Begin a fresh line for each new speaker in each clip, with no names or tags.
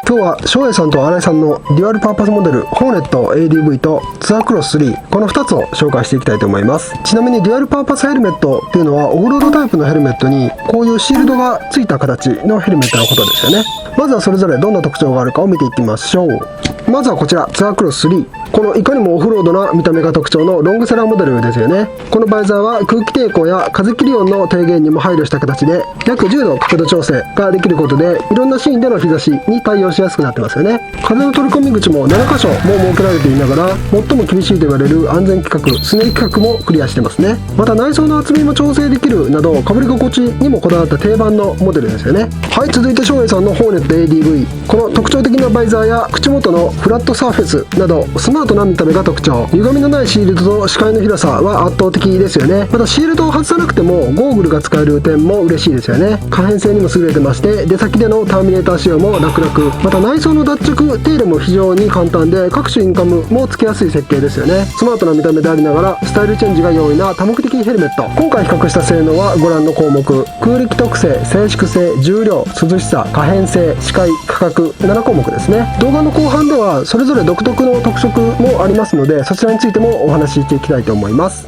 今日は翔英さんと新井さんのデュアルパーパスモデルホーネット ADV とツアークロス3、この2つを紹介していきたいと思います。ちなみにデュアルパーパスヘルメットっていうのはオフロードタイプのヘルメットにこういうシールドがついた形のヘルメットのことですよね。まずはそれぞれどんな特徴があるかを見ていきましょう。まずはこちらツアークロス3、このいかにもオフロードな見た目が特徴のロングセラーモデルですよね。このバイザーは空気抵抗や風切り音の低減にも配慮した形で約10度角度調整ができることでいろんなシーンでの日差しに対応しやすくなってますよね。風の取り込み口も7箇所も設けられていながら最も厳しいと言われる安全規格スネー規格もクリアしてますね。また内装の厚みも調整できるなど被り心地にもこだわった定番のモデルですよね。はい、続いて翔英さんのホーネット ADV、 この特徴的なバイザーや口元のフラットサーフェスなどスマートな見た目が特徴。歪みのないシールドと視界の広さは圧倒的ですよね。またシールドを外さなくてもゴーグルが使える点も嬉しいですよね。可変性にも優れてまして出先でのターミネーター仕様も楽々、また内装の脱着手入れも非常に簡単で各種インカムもつけやすい設計ですよね。スマートな見た目でありながらスタイルチェンジが容易な多目的ヘルメット。今回比較した性能はご覧の項目、空力特性、静粛性、重量、涼しさ、可変性、視界、価格7項目ですね。動画の後半ではそれぞれ独特の特色もありますのでそちらについてもお話ししていきたいと思います。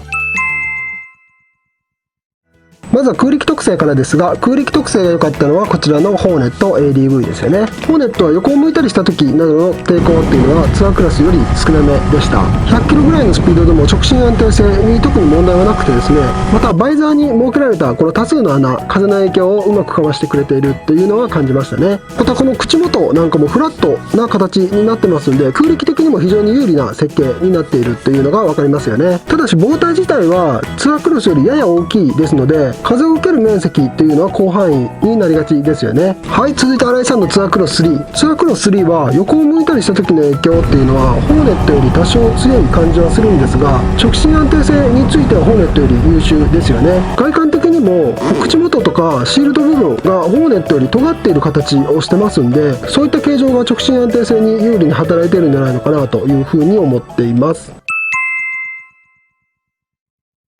まずは空力特性からですが、空力特性が良かったのはこちらのホーネット ADV ですよね。ホーネットは横を向いたりした時などの抵抗っていうのはツアークラスより少なめでした。100キロぐらいのスピードでも直進安定性に特に問題はなくてですね、またバイザーに設けられたこの多数の穴、風の影響をうまくかわしてくれているっていうのは感じましたね。またこの口元なんかもフラットな形になってますんで空力的にも非常に有利な設計になっているっていうのが分かりますよね。ただしボーター自体はツアークロスよりやや大きいですので風を受ける面積っていうのは広範囲になりがちですよね。はい、続いて新井さんのツアークロス3。ツアークロス3は横を向いたりした時の影響っていうのはホーネットより多少強い感じはするんですが直進安定性についてはホーネットより優秀ですよね。外観的にも口元とかシールド部分がホーネットより尖っている形をしてますんでそういった形状が直進安定性に有利に働いているんじゃないのかなというふうに思っています。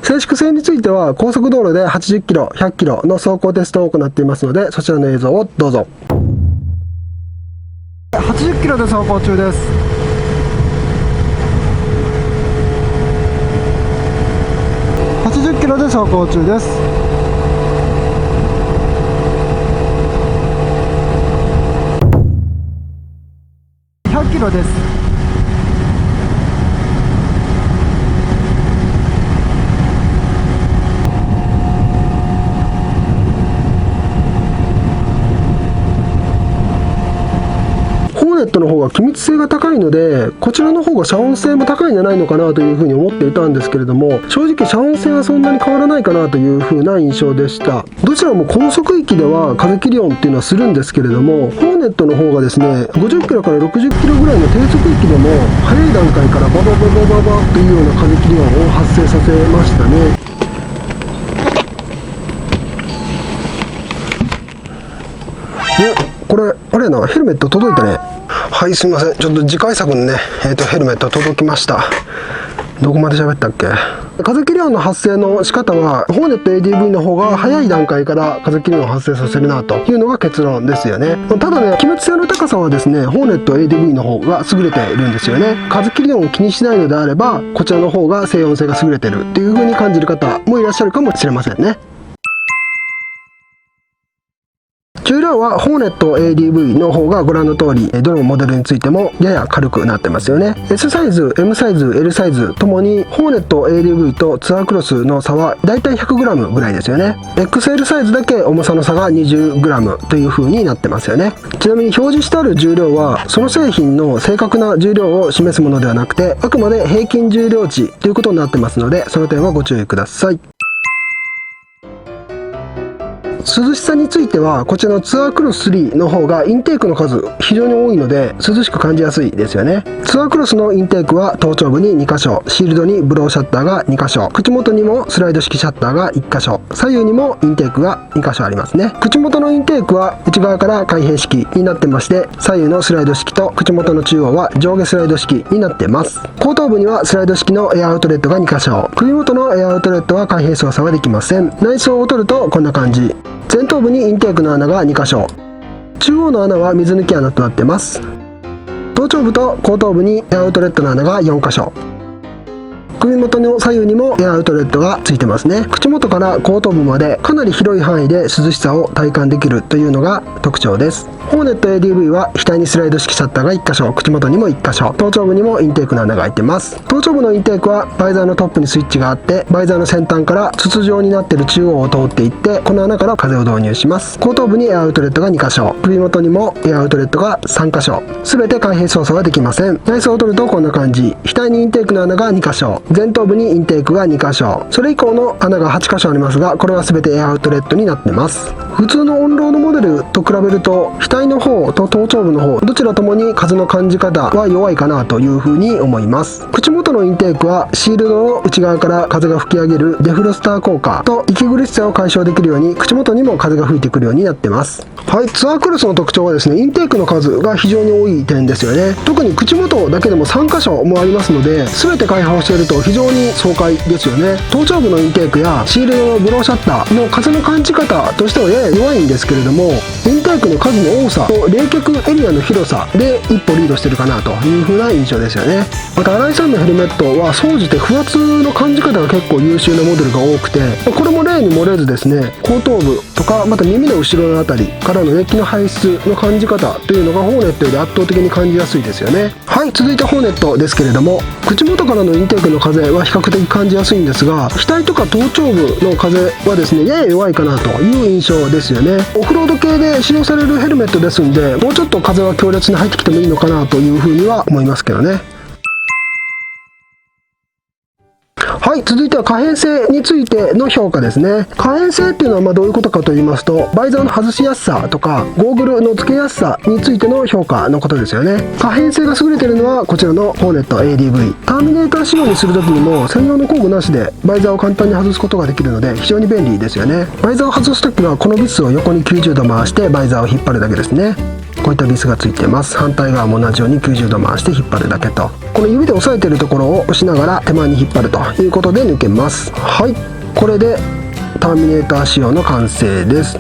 静粛性については高速道路で80キロ、100キロの走行テストを行っていますのでそちらの映像をどうぞ。80キロで走行中です。80キロで走行中です。100キロです。ホーネットの方が気密性が高いのでこちらの方が遮音性も高いんじゃないのかなというふうに思っていたんですけれども正直遮音性はそんなに変わらないかなというふうな印象でした。どちらも高速域では風切り音っていうのはするんですけれどもホーネットの方がですね50キロから60キロぐらいの低速域でも早い段階からババババババというような風切り音を発生させましたね。これあれやな、ヘルメット届いたね。はい、すみません、ちょっと次回作のねヘルメット届きました。どこまで喋ったっけ。風切り音の発生の仕方はホーネット ADV の方が早い段階から風切り音を発生させるなというのが結論ですよね。ただね気密性の高さはですねホーネット ADV の方が優れているんですよね。風切り音を気にしないのであればこちらの方が静音性が優れているっていう風に感じる方もいらっしゃるかもしれませんね。重量はホーネット ADV の方がご覧の通りどのモデルについてもやや軽くなってますよね。 S サイズ、M サイズ、L サイズともにホーネット ADV とツアークロスの差はだいたい 100g ぐらいですよね。 XL サイズだけ重さの差が 20g という風になってますよね。ちなみに表示してある重量はその製品の正確な重量を示すものではなくてあくまで平均重量値ということになってますのでその点はご注意ください。涼しさについてはこちらのツアークロス3の方がインテークの数非常に多いので涼しく感じやすいですよね。ツアークロスのインテークは頭頂部に2箇所、シールドにブローシャッターが2箇所、口元にもスライド式シャッターが1箇所、左右にもインテークが2箇所ありますね。口元のインテークは内側から開閉式になってまして左右のスライド式と口元の中央は上下スライド式になってます。後頭部にはスライド式のエアアウトレットが2箇所、首元のエアアウトレットは開閉操作はできません。内装を取るとこんな感じ。前頭部にインテークの穴が2箇所、中央の穴は水抜き穴となってます。頭頂部と後頭部にエアアウトレットの穴が4箇所。首元の左右にもエアアウトレットがついてますね。口元から後頭部までかなり広い範囲で涼しさを体感できるというのが特徴です。ホーネット ADV は額にスライド式シャッターが1箇所、口元にも1箇所、頭頂部にもインテークの穴が開いてます。頭頂部のインテークはバイザーのトップにスイッチがあって、バイザーの先端から筒状になっている中央を通っていって、この穴から風を導入します。後頭部にエアアウトレットが2箇所、首元にもエアアウトレットが3箇所、全て開閉操作はできません。内装を取るとこんな感じ。額にインテークの穴が2箇所、前頭部にインテークが2箇所、それ以降の穴が8箇所ありますが、これは全てエアアウトレットになってます。普通のオンロードモデルと比べると、額の方と頭頂部の方、どちらともに風の感じ方は弱いかなというふうに思います。口元のインテークはシールドの内側から風が吹き上げるデフロスター効果と息苦しさを解消できるように、口元にも風が吹いてくるようになってます。はい、ツアークロスの特徴はですね、インテークの数が非常に多い点ですよね。特に口元だけでも3箇所もありますので、全て開放していると非常に爽快ですよね。頭頂部のインテークやシールドのブローシャッターの風の感じ方としてはやや弱いんですけれども、インテークの数の多さと冷却エリアの広さで一歩リードしてるかなという風な印象ですよね。また新井さんのヘルメットは総じて不圧の感じ方が結構優秀なモデルが多くて、これも例に漏れずですね、後頭部とかまた耳の後ろのあたりからの熱気の排出の感じ方というのがホーネットより圧倒的に感じやすいですよね。はい、続いてホーネットですけれども、口元からのインテークの風は比較的感じやすいんですが、額とか頭頂部の風はですね、やや弱いかなという印象ですよね。オフロード系で使用されるヘルメットですんで、もうちょっと風は強烈に入ってきてもいいのかなというふうには思いますけどね。はい、続いては可変性についての評価ですね。可変性っていうのはどういうことかと言いますと、バイザーの外しやすさとかゴーグルの付けやすさについての評価のことですよね。可変性が優れているのはこちらのホーネット ADV。ターミネーター仕様にするときにも専用の工具なしでバイザーを簡単に外すことができるので非常に便利ですよね。バイザーを外すときはこのビスを横に90度回してバイザーを引っ張るだけですね。こういったビスがついています。反対側も同じように90度回して引っ張るだけと、この指で押さえているところを押しながら手前に引っ張るということで抜けます。はい、これでターミネーター仕様の完成です。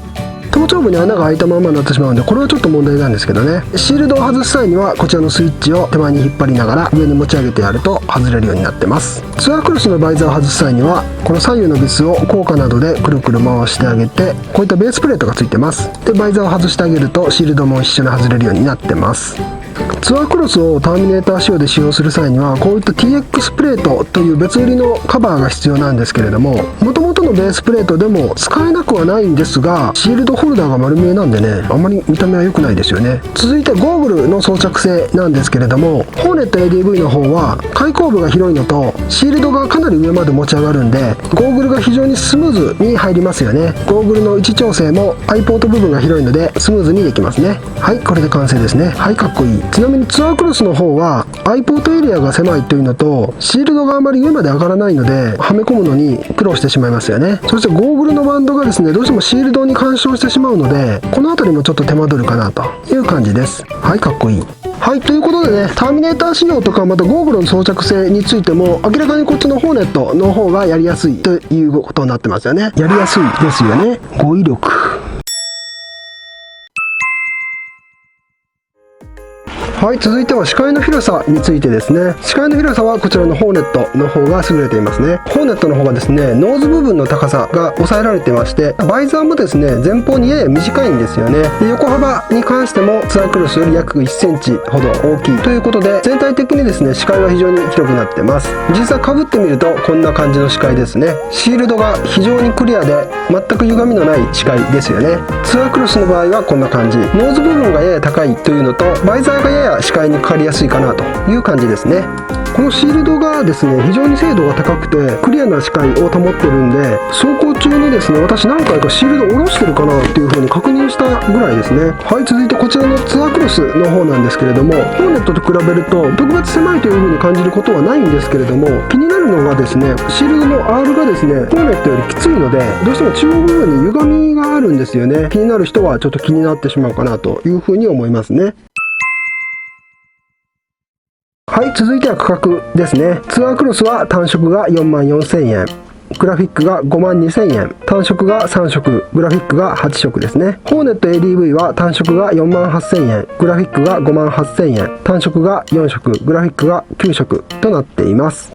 頭頂部に穴が開いたままになってしまうので、これはちょっと問題なんですけどね。シールドを外す際にはこちらのスイッチを手前に引っ張りながら上に持ち上げてやると外れるようになってます。ツアークロスのバイザーを外す際にはこの左右のビスを効果などでくるくる回してあげて、こういったベースプレートがついてます。でバイザーを外してあげるとシールドも一緒に外れるようになってます。ツアークロスをターミネーター仕様で使用する際にはこういった TX プレートという別売りのカバーが必要なんですけれども、元々のベースプレートでも使えなくはないんですが、シールドホルダーが丸見えなんでね、あんまり見た目は良くないですよね。続いてゴーグルの装着性なんですけれども、ホーネット ADV の方は開口部が広いのとシールドがかなり上まで持ち上がるんで、ゴーグルが非常にスムーズに入りますよね。ゴーグルの位置調整もアイポート部分が広いのでスムーズにできますね。はい、これで完成ですね。はい、かっこいい。ちなみにツアークロスの方はアイポートエリアが狭いというのと、シールドがあまり上まで上がらないのではめ込むのに苦労してしまいますよね。そしてゴーグルのバンドがですね、どうしてもシールドに干渉してしまうので、この辺りもちょっと手間取るかなという感じです。はい、かっこいい。はい、ということでね、ターミネーター仕様とかまたゴーグルの装着性についても明らかにこっちのホーネットの方がやりやすいということになってますよね。やりやすいですよね。語彙力。はい、続いては視界の広さについてですね。視界の広さはこちらのホーネットの方が優れていますね。ホーネットの方はですね、ノーズ部分の高さが抑えられてまして、バイザーもですね、前方にやや短いんですよね。で横幅に関してもツアークロスより約1センチほど大きいということで、全体的にですね、視界は非常に広くなってます。実際被ってみるとこんな感じの視界ですね。シールドが非常にクリアで全く歪みのない視界ですよね。ツアークロスの場合はこんな感じ。ノーズ部分がやや高いというのと、バイザーがやや視界にかかりやすいかなという感じですね。このシールドがですね、非常に精度が高くてクリアな視界を保ってるんで、走行中にですね、私何回かシールド下ろしてるかなっていう風に確認したぐらいですね。はい、続いてこちらのツアークロスの方なんですけれども、ホーネットと比べると特別狭いという風に感じることはないんですけれども、気になるのがですね、シールドの R がですね、ホーネットよりきついので、どうしても中央部分に歪みがあるんですよね。気になる人はちょっと気になってしまうかなという風に思いますね。はい、続いては価格ですね。ツアークロスは単色が44,000円。グラフィックが52,000円、単色が3色、グラフィックが8色ですね。ホーネット ADV は単色が48,000円、グラフィックが58,000円、単色が4色、グラフィックが9色となっています。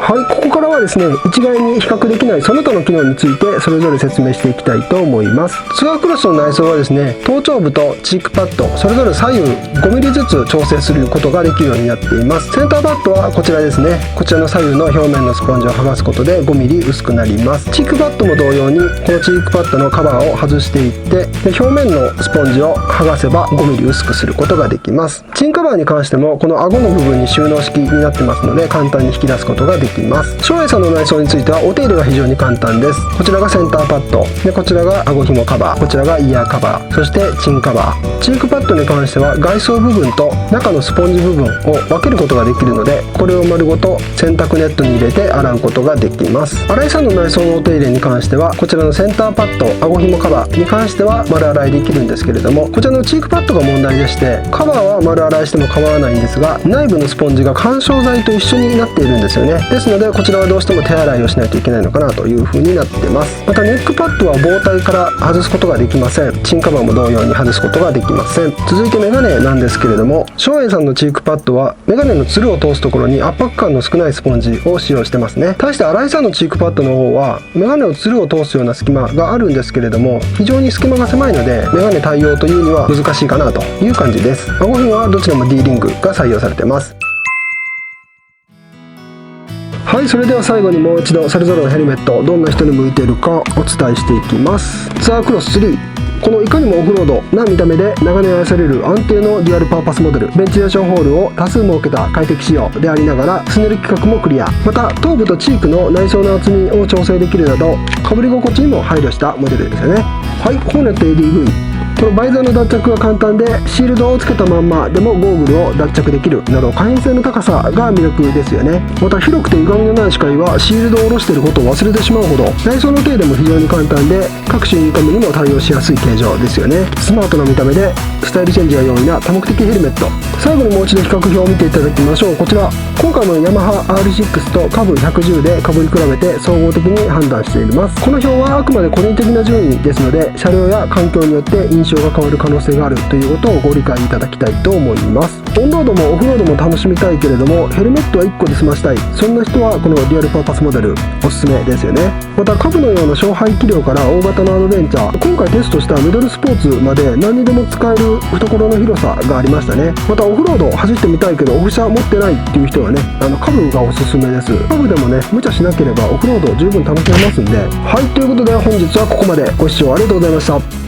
はい、ここからはですね、一概に比較できないその他の機能についてそれぞれ説明していきたいと思います。ツアークロスの内装はですね、頭頂部とチークパッドそれぞれ左右 5mm ずつ調整することができるようになっています。センターパッドはこちらですね。こちらの左右の表面のスポンジを剥がすことで 5mm 薄くなります。チークパッドも同様にこのチークパッドのカバーを外していって、で表面のスポンジを剥がせば 5mm 薄くすることができます。チンカバーに関してもこの顎の部分に収納式になってますので、簡単に引き出すことができます。照英さんの内装についてはお手入れが非常に簡単です。こちらがセンターパッドで、こちらが顎紐カバー、こちらがイヤーカバー、そしてチンカバー。チークパッドに関しては外装部分と中のスポンジ部分を分けることができるので、これを丸ごと洗濯ネットに入れて洗うことができます。新井さんの内装のお手入れに関してはこちらのセンターパッド、顎紐カバーに関しては丸洗いできるんですけれども、こちらのチークパッドが問題でして、カバーは丸洗いしても構わないんですが、内部のスポンジが緩衝材と一緒になっているんですよね。ですのでこちらはどうしても手洗いをしないといけないのかなという風になってます。またネックパッドは防体から外すことができません。チンカバーも同様に外すことができません。続いてメガネなんですけれども、照英さんのチークパッドはメガネのつるを通すところに圧迫感の少ないスポンジを使用してますね。対して新井さんのチークパッドの方はメガネのつるを通すような隙間があるんですけれども、非常に隙間が狭いのでメガネ対応というには難しいかなという感じです。顎ひもはどちらも D リングが採用されてます。はい、それでは最後にもう一度それぞれのヘルメットどんな人に向いているかお伝えしていきます。ツアークロス3、このいかにもオフロードな見た目で長年愛される安定のデュアルパーパスモデル、ベンチレーションホールを多数設けた快適仕様でありながらスネル規格もクリア、また頭部とチークの内装の厚みを調整できるなどかぶり心地にも配慮したモデルですよね。はい、ホーネット ADV、このバイザーの脱着が簡単でシールドをつけたまんまでもゴーグルを脱着できるなど可変性の高さが魅力ですよね。また広くて歪みのない視界はシールドを下ろしていることを忘れてしまうほど、内装の手入れも非常に簡単で各種インカムにも対応しやすい形状ですよね。スマートな見た目でスタイルチェンジが容易な多目的ヘルメット。最後にもう一度比較表を見ていただきましょう。こちら今回のヤマハ R6 とカブ110でかぶり比べて総合的に判断しています。この表はあくまで個人的な順位ですので、車両や環境によって印象が変わる可能性があるということをご理解いただきたいと思います。オンロードもオフロードも楽しみたいけれどもヘルメットは1個で済ましたい、そんな人はこのデュアルパーパスモデルおすすめですよね。またカブのような小排気量から大型のアドベンチャー、今回テストしたミドルスポーツまで何にでも使える懐の広さがありましたね。またオフロード走ってみたいけどオフ車持ってないっていう人はね、カブがおすすめです。カブでもね無茶しなければオフロード十分楽しめますんで。はい、ということで本日はここまでご視聴ありがとうございました。